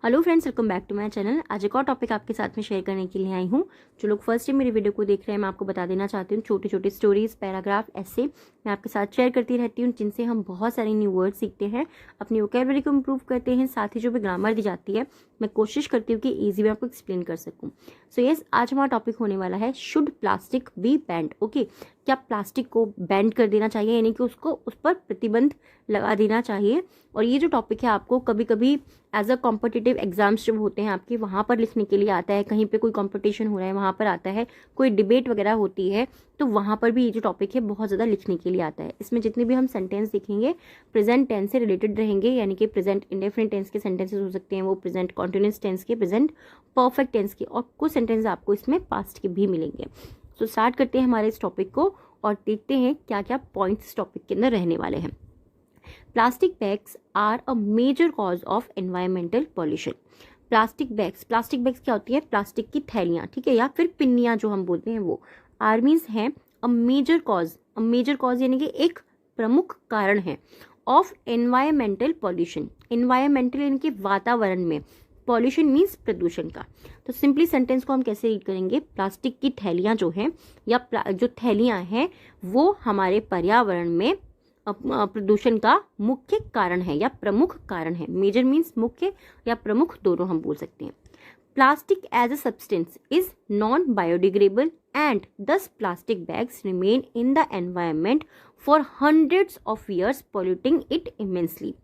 Hello friends, welcome back to my channel. आज एक और टॉपिक आपके साथ में शेयर करने के लिए आई हूँ। जो लोग फर्स्ट टाइम मेरी वीडियो को देख रहे हैं, मैं आपको बता देना चाहती हूँ, छोटी छोटी स्टोरीज, पैराग्राफ, ऐसे मैं आपके साथ शेयर करती रहती हूँ, जिनसे हम बहुत सारे न्यू वर्ड सीखते हैं, अपनी वोकैबुलरी को इम्प्रूव करते हैं। साथ ही जो भी ग्रामर दी जाती है, मैं कोशिश करती हूँ कि ईजी में आपको एक्सप्लेन कर सकूँ। सो यस, आज हमारा टॉपिक होने वाला है should plastic be banned. Okay, क्या प्लास्टिक को बैंड कर देना चाहिए, यानी कि उसको उस पर प्रतिबंध लगा देना चाहिए। और ये जो टॉपिक है आपको कभी कभी एज अ कॉम्पिटिटिव एग्जाम्स जब होते हैं आपके, वहाँ पर लिखने के लिए आता है, कहीं पे कोई कंपटीशन हो रहा है वहाँ पर आता है, कोई डिबेट वगैरह होती है तो वहाँ पर भी ये जो टॉपिक है बहुत ज़्यादा लिखने के लिए आता है। इसमें जितने भी हम सेंटेंस देखेंगे प्रेजेंट टेंस से रिलेटेड रहेंगे, यानी कि प्रेजेंट इंडेफिनिट टेंस के सेंटेंसेस हो सकते हैं, वो प्रेजेंट कॉन्टिन्यूअस टेंस के, प्रेजेंट परफेक्ट टेंस के, और कुछ सेंटेंस आपको इसमें पास्ट के भी मिलेंगे। तो स्टार्ट करते हैं हमारे इस टॉपिक को और देखते हैं क्या क्या पॉइंट्स इस टॉपिक के अंदर रहने वाले हैं। Plastic bags are a major cause of environmental pollution. Plastic bags क्या होती है? प्लास्टिक की थैलियाँ, ठीक है, या फिर पिन्नियाँ जो हम बोलते हैं वो। आर मीन्स है अ मेजर कॉज यानी कि एक प्रमुख कारण है ऑफ एनवायरमेंटल पॉल्यूशन। एनवायरमेंटल यानी कि वातावरण में, पॉल्यूशन मीन्स प्रदूषण का। तो सिंपली सेंटेंस को हम कैसे रीड करेंगे? प्लास्टिक की थैलियाँ जो हैं या जो थैलियाँ हैं वो हमारे पर्यावरण में प्रदूषण का मुख्य कारण है या प्रमुख कारण है। मेजर मीन्स मुख्य या प्रमुख, दोनों हम बोल सकते हैं। Plastic as a substance is non biodegradable and this plastic bags remain in the environment for hundreds of years polluting it immensely.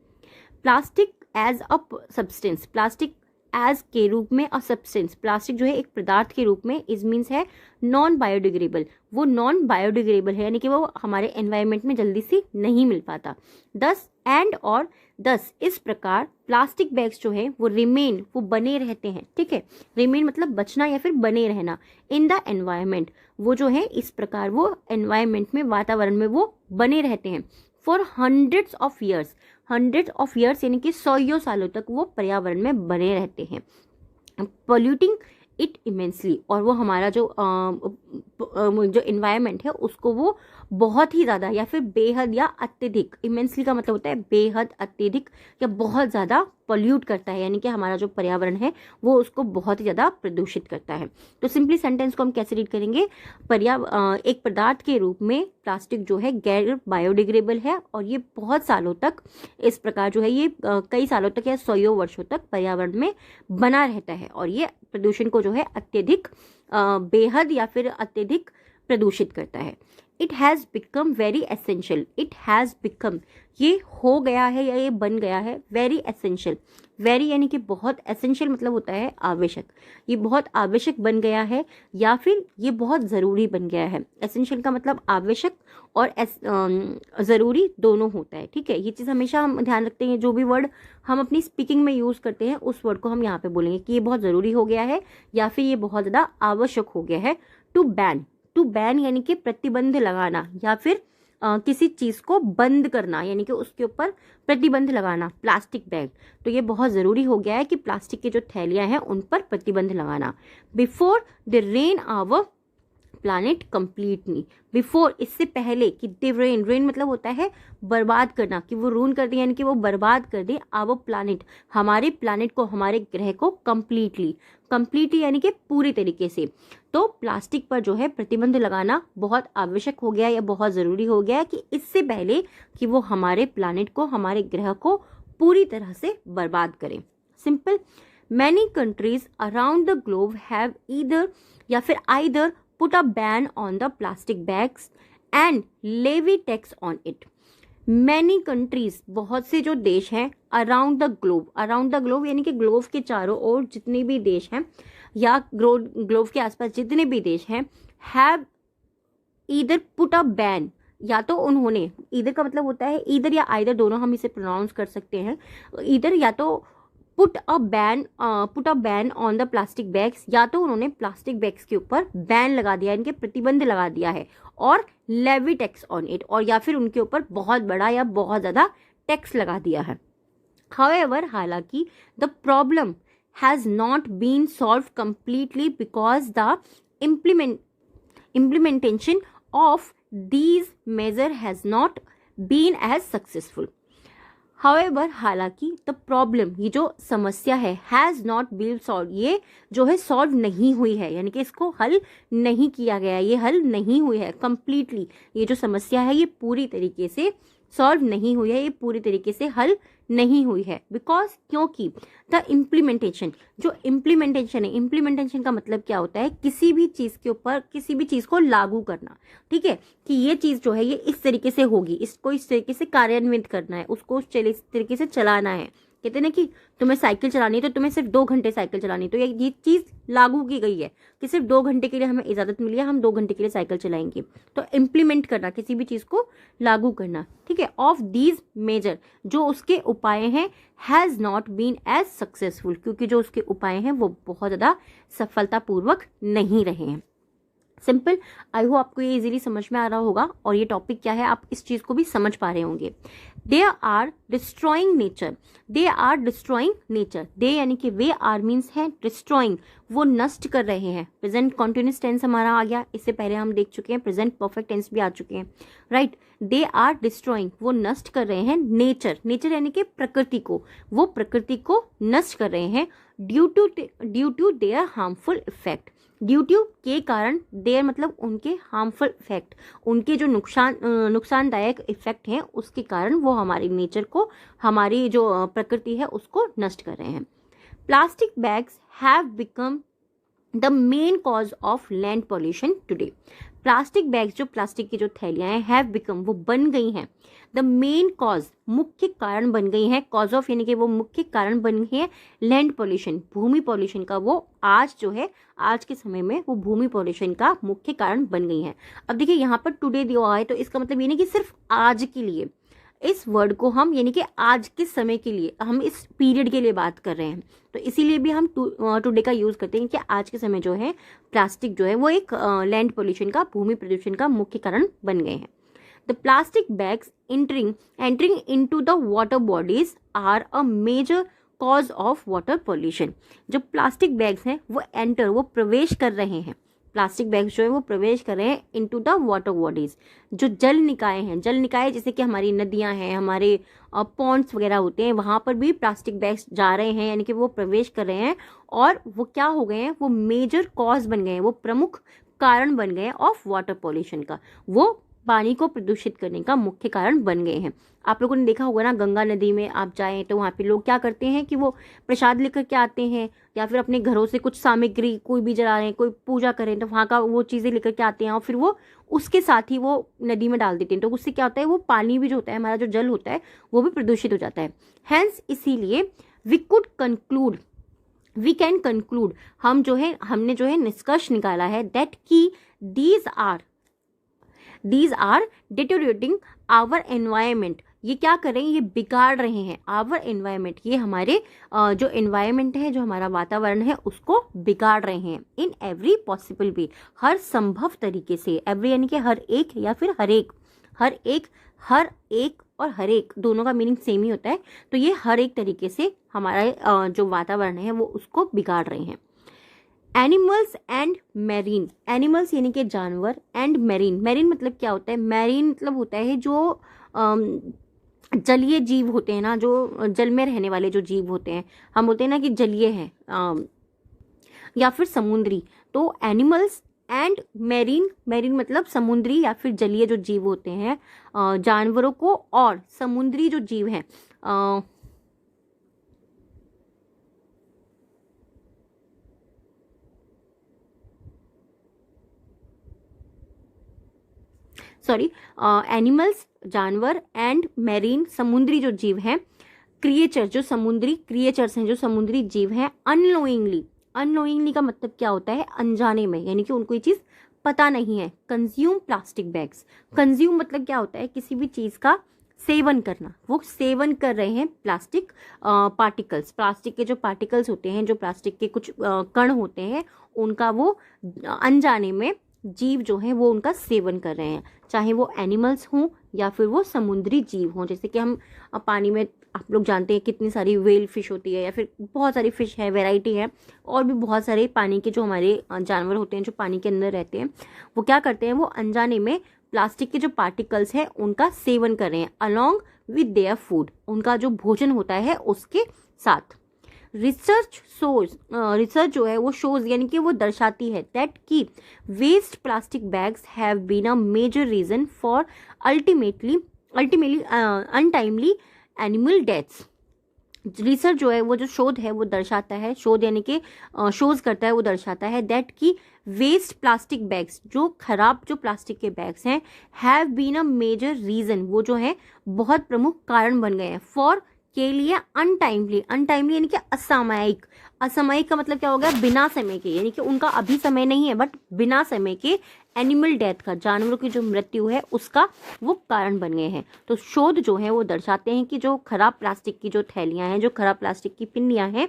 Plastic as a substance, plastic as के रूप में, अ सब्सटेंस, प्लास्टिक जो है एक पदार्थ के रूप में, इज मीन्स है नॉन बायोडिग्रेडेबल, वो नॉन बायोडिग्रेडेबल है, यानी कि वो हमारे एनवायरनमेंट में जल्दी से नहीं मिल पाता। 10 इस प्रकार प्लास्टिक बैग्स जो है वो रिमेन, वो बने रहते हैं, ठीक है, रिमेन मतलब बचना या फिर बने रहना, इन द एनवायरनमेंट, वो जो है इस प्रकार वो एनवायरनमेंट में, वातावरण में वो बने रहते हैं फॉर हंड्रेड्स ऑफ ईयर्स यानी कि 100 सालों तक वो पर्यावरण में बने रहते हैं, पोल्यूटिंग इट इमेंसली, और वो हमारा जो इन्वायरमेंट है उसको वो बहुत ही ज़्यादा या फिर बेहद या अत्यधिक, इमेंसली का मतलब होता है बेहद, अत्यधिक या बहुत ज़्यादा पोल्यूट करता है, यानी कि हमारा जो पर्यावरण है वो उसको बहुत ही ज़्यादा प्रदूषित करता है। तो सिंपली सेंटेंस को हम कैसे रीड करेंगे? एक पदार्थ के रूप में प्लास्टिक जो है गैर बायोडिग्रेडेबल है और ये बहुत सालों तक, इस प्रकार जो है ये कई सालों तक या 100 वर्षों तक पर्यावरण में बना रहता है और ये प्रदूषण को जो है अत्यधिक, बेहद या फिर अत्यधिक प्रदूषित करता है। It has become very essential, it has become, ये हो गया है या ये बन गया है, वेरी एसेंशियल, वेरी यानी कि बहुत, एसेंशियल मतलब होता है आवश्यक, ये बहुत आवश्यक बन गया है या फिर ये बहुत ज़रूरी बन गया है। एसेंशियल का मतलब आवश्यक और ज़रूरी दोनों होता है, ठीक है, ये चीज़ हमेशा हम ध्यान रखते हैं। जो भी वर्ड हम अपनी स्पीकिंग में यूज़ करते हैं उस वर्ड को हम यहाँ पे बोलेंगे कि ये बहुत ज़रूरी हो गया है या फिर ये बहुत ज़्यादा आवश्यक हो गया है। टू बैन यानी कि प्रतिबंध लगाना या फिर किसी चीज़ को बंद करना, यानी कि उसके ऊपर प्रतिबंध लगाना। प्लास्टिक बैग, तो ये बहुत ज़रूरी हो गया है कि प्लास्टिक की जो थैलियाँ हैं उन पर प्रतिबंध लगाना। Before the ruin our planet completely, before इससे पहले कि द रेन मतलब होता है बर्बाद करना, कि वो रून कर दे यानी कि वो बर्बाद कर दे, आवर प्लानिट हमारे प्लानिट को, हमारे ग्रह को, कंप्लीटली यानी कि पूरी तरीके से। तो प्लास्टिक पर जो है प्रतिबंध लगाना बहुत आवश्यक हो गया या बहुत ज़रूरी हो गया कि इससे पहले कि वो हमारे प्लानिट को, हमारे ग्रह को पूरी तरह से बर्बाद करें। Simple, many countries around the globe have either put a ban on the plastic bags and levy tax on it. Many countries, बहुत से जो देश हैं, around the globe यानी कि ग्लोब के चारों ओर जितने भी देश हैं या ग्लोब के आसपास जितने भी देश हैं, have either put a ban, या तो उन्होंने, ईदर का मतलब होता है ईदर या आइदर, दोनों हम इसे प्रोनाउंस कर सकते हैं। ईदर या तो put a ban on the plastic bags, या तो उन्होंने प्लास्टिक बैग्स के ऊपर बैन लगा दिया, इनके प्रतिबंध लगा दिया है, और लेवी टैक्स ऑन इट, और या फिर उनके ऊपर बहुत बड़ा या बहुत ज़्यादा टैक्स लगा दिया है। हाउएवर, हालांकि the problem has not been solved completely because the implementation of these measure has not been as successful. However, हालांकि द प्रॉब्लम, ये जो समस्या है, हैज़ नॉट बीन सॉल्व, ये जो है सॉल्व नहीं हुई है, यानी कि इसको हल नहीं किया गया, ये हल नहीं हुई है कंप्लीटली। ये जो समस्या है ये पूरी तरीके से सॉल्व नहीं हुई है, ये पूरी तरीके से हल नहीं हुई है। बिकॉज, क्योंकि द इम्प्लीमेंटेशन, जो इम्प्लीमेंटेशन है, इम्प्लीमेंटेशन का मतलब क्या होता है, किसी भी चीज के ऊपर किसी भी चीज को लागू करना, ठीक है, कि ये चीज जो है ये इस तरीके से होगी, इसको इस तरीके से कार्यान्वित करना है, उसको इस तरीके से चलाना है। कहते हैं ना कि तुम्हें साइकिल चलानी है तो तुम्हें सिर्फ 2 घंटे साइकिल चलानी है, तो ये चीज लागू की गई है कि सिर्फ 2 घंटे के लिए हमें इजाजत मिली है, हम 2 घंटे के लिए साइकिल चलाएंगे। तो इम्प्लीमेंट करना, किसी भी चीज को लागू करना, ठीक है। ऑफ दीज मेजर, जो उसके उपाय हैं, has not been as successful, क्योंकि जो उसके उपाय हैं वो बहुत ज्यादा सफलतापूर्वक नहीं रहे हैं। सिंपल, आई होप आपको ये इजीली समझ में आ रहा होगा, और ये टॉपिक क्या है आप इस चीज को भी समझ पा रहे होंगे। They are destroying nature, they are destroying nature, they यानी कि वे, आर मीन्स है डिस्ट्रॉइंग, वो नष्ट कर रहे हैं। प्रेजेंट कॉन्टिन्यूस टेंस हमारा आ गया, इससे पहले हम देख चुके हैं प्रेजेंट परफेक्ट टेंस भी आ चुके हैं, राइट। दे आर डिस्ट्रॉइंग, वो नष्ट कर रहे हैं नेचर, नेचर यानी कि प्रकृति को, वो प्रकृति को नष्ट कर रहे हैं due to their harmful effect, due to के कारण, देयर मतलब उनके, हार्मफुल इफेक्ट उनके जो नुकसानदायक इफेक्ट हैं उसके कारण वो हमारी नेचर को, हमारी जो प्रकृति है उसको नष्ट कर रहे हैं। Plastic bags have become the main cause of land pollution today, plastic bags, जो प्लास्टिक की जो थैलियां हैं, हैव बिकम, वो बन गई हैं, द मेन कॉज, मुख्य कारण बन गई हैं, कॉज ऑफ यानी कि वो मुख्य कारण बन गई है लैंड पॉल्यूशन, भूमि पॉल्यूशन का, वो आज जो है आज के समय में वो भूमि पॉल्यूशन का मुख्य कारण बन गई हैं। अब देखिए यहाँ पर टुडे दिया हुआ है, तो इसका मतलब ये नहीं कि सिर्फ आज के लिए, इस वर्ड को हम यानी कि आज के समय के लिए, हम इस पीरियड के लिए बात कर रहे हैं, तो इसीलिए भी हम टुडे का यूज करते हैं कि आज के समय जो है प्लास्टिक जो है वो एक लैंड पोल्यूशन का, भूमि प्रदूषण का मुख्य कारण बन गए हैं। The plastic bags entering into the water bodies are a major cause of water pollution, जो प्लास्टिक बैग्स हैं वो एंटर, वो प्रवेश कर रहे हैं, प्लास्टिक बैग्स जो है वो प्रवेश कर रहे हैं इनटू द वाटर बॉडीज, जो जल निकाय हैं, जल निकाय जैसे कि हमारी नदियां हैं, हमारे पॉन्ड्स वगैरह होते हैं, वहां पर भी प्लास्टिक बैग्स जा रहे हैं, यानी कि वो प्रवेश कर रहे हैं, और वो क्या हो गए हैं, वो मेजर कॉज बन गए हैं, वो प्रमुख कारण बन गए हैं ऑफ वाटर पॉल्यूशन का, वो पानी को प्रदूषित करने का मुख्य कारण बन गए हैं। आप लोगों ने देखा होगा ना, गंगा नदी में आप जाएं तो वहाँ पे लोग क्या करते हैं कि वो प्रसाद लेकर के आते हैं, या फिर अपने घरों से कुछ सामग्री कोई भी जला रहे हैं, कोई पूजा करें तो वहाँ का वो चीज़ें लेकर के आते हैं, और फिर वो उसके साथ ही वो नदी में डाल देते हैं, तो उससे क्या होता है, वो पानी भी जो होता है, हमारा जो जल होता है वो भी प्रदूषित हो जाता है। हैंस इसीलिए वी कैन कंक्लूड, हमने जो है निष्कर्ष निकाला है, दैट की these are deteriorating our environment, ये क्या कर रहे हैं, ये बिगाड़ रहे हैं आवर एनवायरमेंट, ये हमारे जो एनवायरमेंट है, जो हमारा वातावरण है उसको बिगाड़ रहे हैं, इन एवरी पॉसिबल वे, हर संभव तरीके से, एवरी यानी कि हर एक या फिर हर एक और हर एक दोनों का मीनिंग सेम ही होता है, तो ये हर एक तरीके से हमारा जो वातावरण है वो उसको बिगाड़ रहे हैं। एनिमल्स एंड मैरीन, एनिमल्स यानी कि जानवर, एंड मैरीन, मैरीन मतलब क्या होता है, मैरीन मतलब होता है जो जलीय जीव होते हैं ना, जो जल में रहने वाले जो जीव होते हैं, हम बोलते हैं ना कि जलीय है या फिर समुद्री, तो एनिमल्स एंड मैरीन, मैरीन मतलब समुद्री या फिर जलीय जो जीव होते हैं, जानवरों को और समुद्री जो जीव हैं, एनिमल्स जानवर, एंड मैरीन समुद्री जो जीव हैं, क्रिएचर जो समुद्री क्रिएचर्स हैं, जो समुद्री जीव हैं, अननोइंगली का मतलब क्या होता है, अनजाने में, यानी कि उनको ये चीज पता नहीं है। कंज्यूम प्लास्टिक बैग्स, कंज्यूम मतलब क्या होता है, किसी भी चीज का सेवन करना, वो सेवन कर रहे हैं प्लास्टिक पार्टिकल्स, प्लास्टिक के जो पार्टिकल्स होते हैं, जो प्लास्टिक के कुछ कण होते हैं, उनका वो अनजाने में जीव जो है वो उनका सेवन कर रहे हैं, चाहे वो एनिमल्स हों या फिर वो समुद्री जीव हों। जैसे कि हम पानी में, आप लोग जानते हैं कितनी सारी व्हेल फिश होती है, या फिर बहुत सारी फिश है, वैरायटी है, और भी बहुत सारे पानी के जो हमारे जानवर होते हैं जो पानी के अंदर रहते हैं, वो क्या करते हैं, वो अनजाने में प्लास्टिक के जो पार्टिकल्स हैं उनका सेवन कर रहे हैं, अलोंग विद देयर फूड, उनका जो भोजन होता है उसके साथ। रिसर्च जो है वो शोज यानी कि वो दर्शाती है दैट कि waste plastic bags have been a major reason for ultimately untimely animal deaths. Research जो है वो जो शोध है वो दर्शाता है, शोध यानी कि शोज करता है, वो दर्शाता है दैट कि वेस्ट प्लास्टिक बैग्स, जो खराब जो प्लास्टिक के बैग्स हैं, have been a major reason, वो जो है बहुत प्रमुख कारण बन गए हैं फॉर के लिए अनटाइमली यानी कि असामयिक। असामयिक का मतलब क्या हो गया, बिना समय के, यानी कि उनका अभी समय नहीं है बट बिना समय के एनिमल डेथ का, जानवरों की जो मृत्यु है उसका वो कारण बन गए हैं। तो शोध जो है वो दर्शाते हैं कि जो खराब प्लास्टिक की जो थैलियां हैं, जो खराब प्लास्टिक की पिंडियां हैं,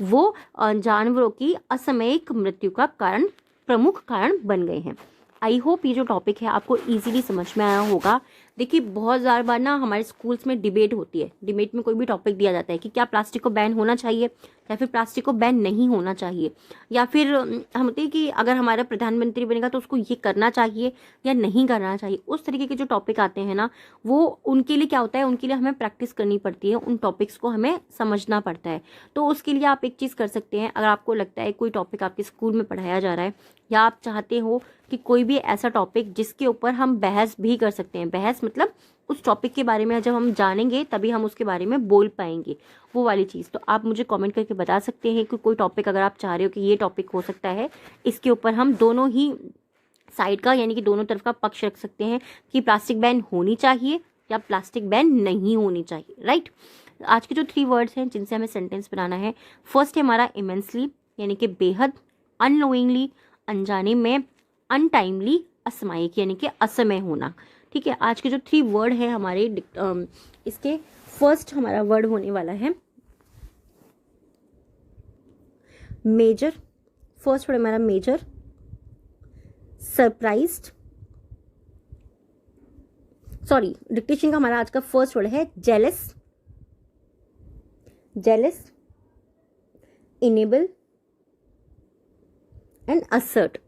वो जानवरों की असामयिक मृत्यु का कारण, प्रमुख कारण बन गए हैं। आई होप ये जो टॉपिक है आपको इजीली समझ में आया होगा। देखिए बहुत ज़्यादा बार ना हमारे स्कूल्स में डिबेट होती है, डिबेट में कोई भी टॉपिक दिया जाता है कि क्या प्लास्टिक को बैन होना चाहिए या फिर प्लास्टिक को बैन नहीं होना चाहिए, या फिर हम होते हैं कि अगर हमारा प्रधानमंत्री बनेगा तो उसको ये करना चाहिए या नहीं करना चाहिए। उस तरीके के जो टॉपिक आते हैं ना, वो उनके लिए क्या होता है, उनके लिए हमें प्रैक्टिस करनी पड़ती है, उन टॉपिक्स को हमें समझना पड़ता है। तो उसके लिए आप एक चीज़ कर सकते हैं, अगर आपको लगता है कोई टॉपिक आपके स्कूल में पढ़ाया जा रहा है या आप चाहते हो कि कोई भी ऐसा टॉपिक जिसके ऊपर हम बहस भी कर सकते हैं, बहस मतलब उस टॉपिक के बारे में जब हम जानेंगे तभी हम उसके बारे में बोल पाएंगे, वो वाली चीज़, तो आप मुझे कमेंट करके बता सकते हैं कि कोई टॉपिक अगर आप चाह रहे हो कि ये टॉपिक हो सकता है, इसके ऊपर हम दोनों ही साइड का यानी कि दोनों तरफ का पक्ष रख सकते हैं कि प्लास्टिक बैन होनी चाहिए या प्लास्टिक बैन नहीं होनी चाहिए, राइट। आज के जो 3 वर्ड्स हैं जिनसे हमें सेंटेंस बनाना है, फर्स्ट है हमारा इमेंसली यानी कि बेहद, अननोइंगली अनजाने में, अनटाइमली असामयिक यानी कि असमय होना। ठीक है, आज के जो 3 वर्ड है हमारे इसके फर्स्ट हमारा वर्ड होने वाला है मेजर। फर्स्ट वर्ड हमारा मेजर, सरप्राइज्ड, सॉरी डिक्टेशन का हमारा आज का फर्स्ट वर्ड है जेलस, इनेबल एंड असर्ट।